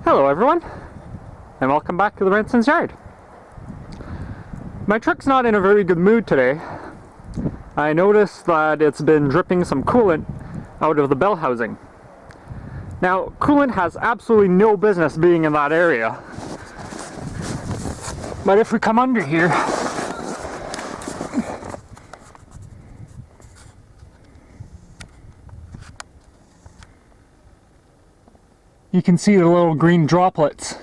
Hello everyone, and welcome back to the RENSO'n'sYard. My truck's not in a very good mood today. I noticed that it's been dripping some coolant out of the bell housing. Now, coolant has absolutely no business being in that area. But if we come under here, you can see the little green droplets.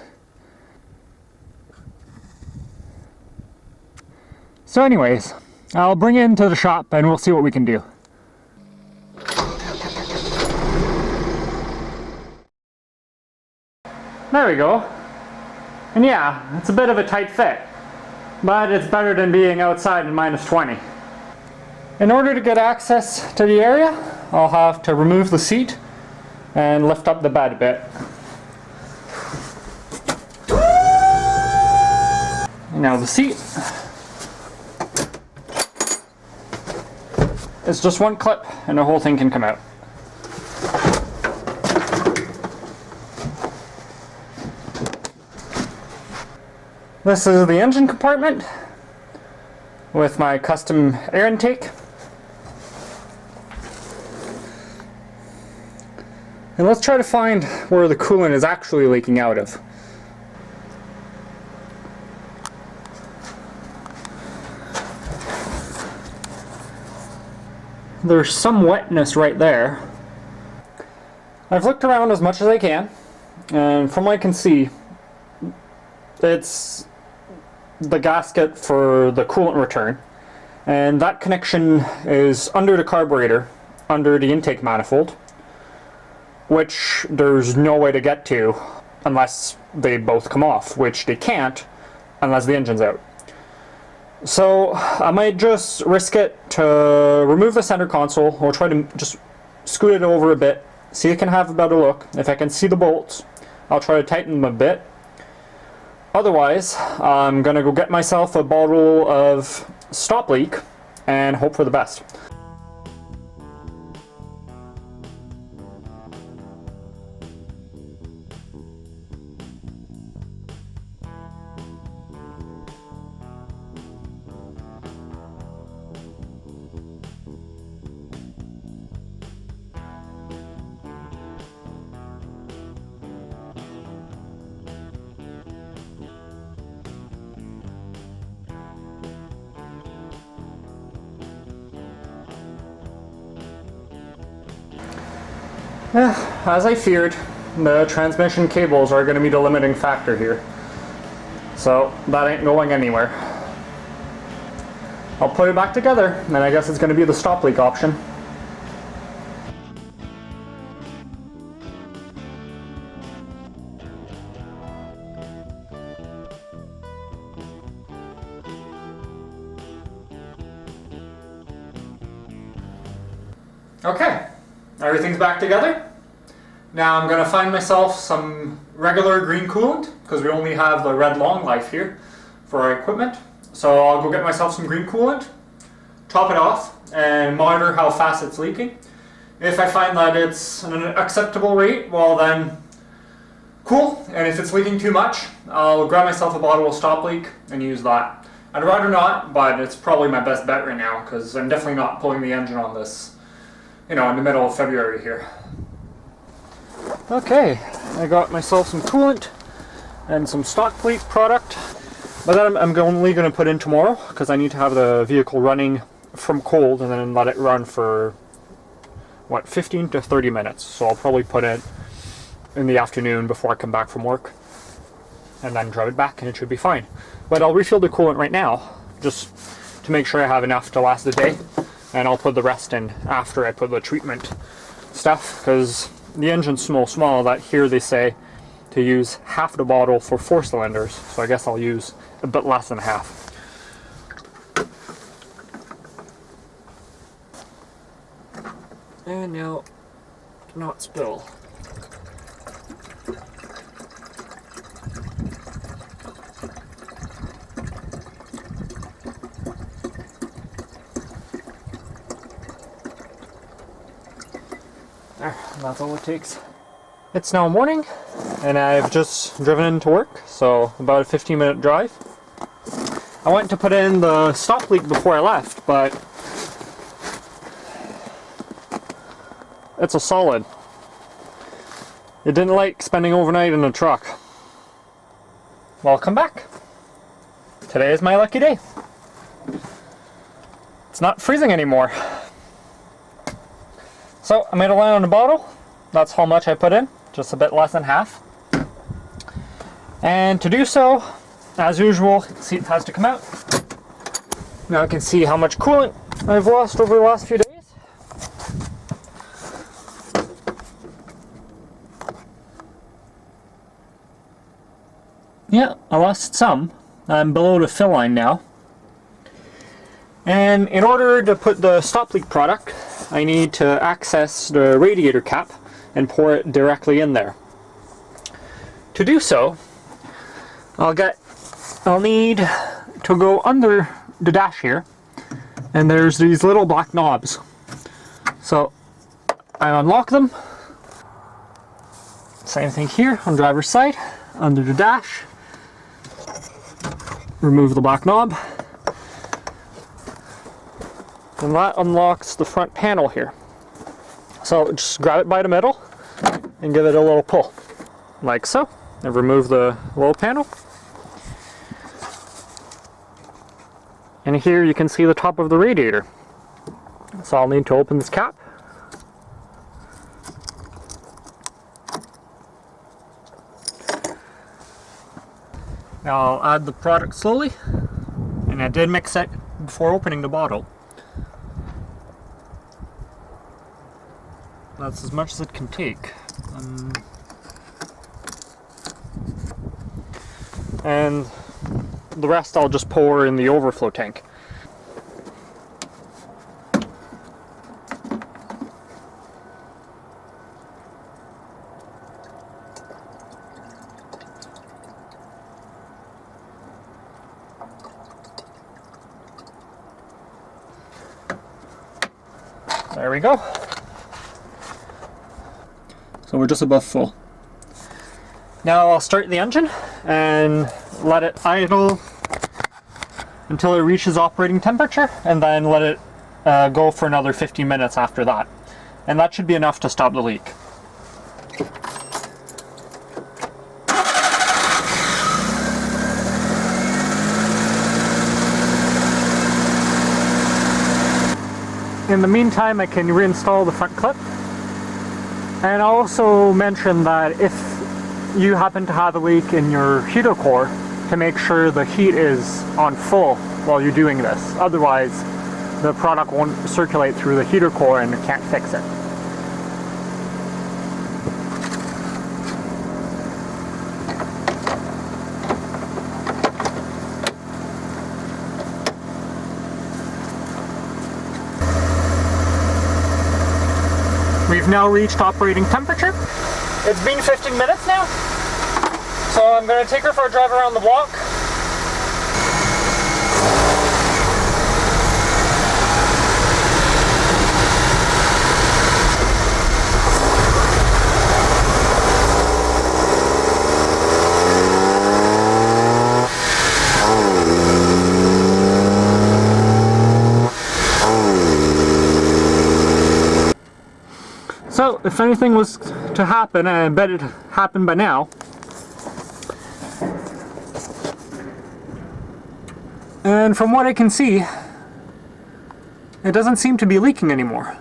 So anyways, I'll bring it into the shop and we'll see what we can do. There we go. And yeah, it's a bit of a tight fit, but it's better than being outside in -20. In order to get access to the area, I'll have to remove the seat and lift up the bed a bit. Now the seat is just one clip and the whole thing can come out. This is the engine compartment with my custom air intake. And let's try to find where the coolant is actually leaking out of. There's some wetness right there. I've looked around as much as I can, and from what I can see, it's the gasket for the coolant return, and that connection is under the carburetor, under the intake manifold, which there's no way to get to unless they both come off, which they can't unless the engine's out. So I might just risk it to remove the center console, or try to just scoot it over a bit, see if I can have a better look. If I can see the bolts, I'll try to tighten them a bit. Otherwise, I'm gonna go get myself a bottle of stop leak and hope for the best. As I feared, the transmission cables are going to be the limiting factor here. So that ain't going anywhere. I'll put it back together, and I guess it's going to be the stop leak option. Okay, everything's back together. Now I'm going to find myself some regular green coolant, because we only have the red long life here for our equipment. So I'll go get myself some green coolant, top it off, and monitor how fast it's leaking. If I find that it's an acceptable rate, well then, cool. And if it's leaking too much, I'll grab myself a bottle of stop leak and use that. I'd rather not, but it's probably my best bet right now, because I'm definitely not pulling the engine on this, you know, in the middle of February here. Okay, I got myself some coolant and some stock leak product, but that I'm only going to put in tomorrow, because I need to have the vehicle running from cold and then let it run for, what, 15 to 30 minutes. So I'll probably put it in the afternoon before I come back from work, and then drive it back and it should be fine. But I'll refill the coolant right now, just to make sure I have enough to last the day, and I'll put the rest in after I put the treatment stuff, because the engine's so small that here they say to use half the bottle for 4 cylinders, so I guess I'll use a bit less than half. And now, not spill. There, that's all it takes. It's now morning, and I've just driven into work, so about a 15-minute drive. I went to put in the stop leak before I left, but it's a solid. It didn't like spending overnight in a truck. Welcome back. Today is my lucky day. It's not freezing anymore. So I made a line on the bottle. That's how much I put in, just a bit less than half. And to do so, as usual, seat has to come out. Now I can see how much coolant I've lost over the last few days. Yeah, I lost some. I'm below the fill line now. And in order to put the stop leak product, I need to access the radiator cap and pour it directly in there. To do so, I'll need to go under the dash here, and there's these little black knobs. So I unlock them. Same thing here on driver's side, under the dash. Remove the black knob. And that unlocks the front panel here. So just grab it by the middle and give it a little pull, like so. And remove the little panel. And here you can see the top of the radiator. So I'll need to open this cap. Now I'll add the product slowly, and I did mix it before opening the bottle. That's as much as it can take. And the rest I'll just pour in the overflow tank. There we go. So we're just above full. Now I'll start the engine and let it idle until it reaches operating temperature, and then let it go for another 15 minutes after that. And that should be enough to stop the leak. In the meantime, I can reinstall the front clip. And I'll also mention that if you happen to have a leak in your heater core, to make sure the heat is on full while you're doing this. Otherwise, the product won't circulate through the heater core and it can't fix it. We've now reached operating temperature. It's been 15 minutes now, so I'm going to take her for a drive around the block. So, if anything was to happen, and I bet it happened by now, and from what I can see, it doesn't seem to be leaking anymore,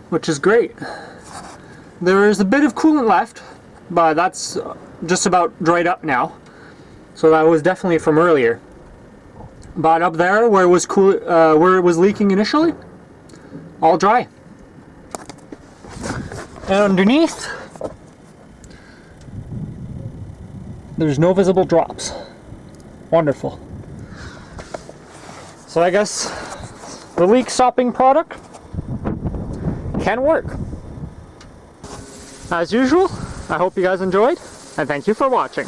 which is great. There is a bit of coolant left, but that's just about dried up now, so that was definitely from earlier. But up there, where it was leaking initially, all dry. And underneath, there's no visible drops. Wonderful. So I guess the leak stopping product can work. As usual, I hope you guys enjoyed, and thank you for watching.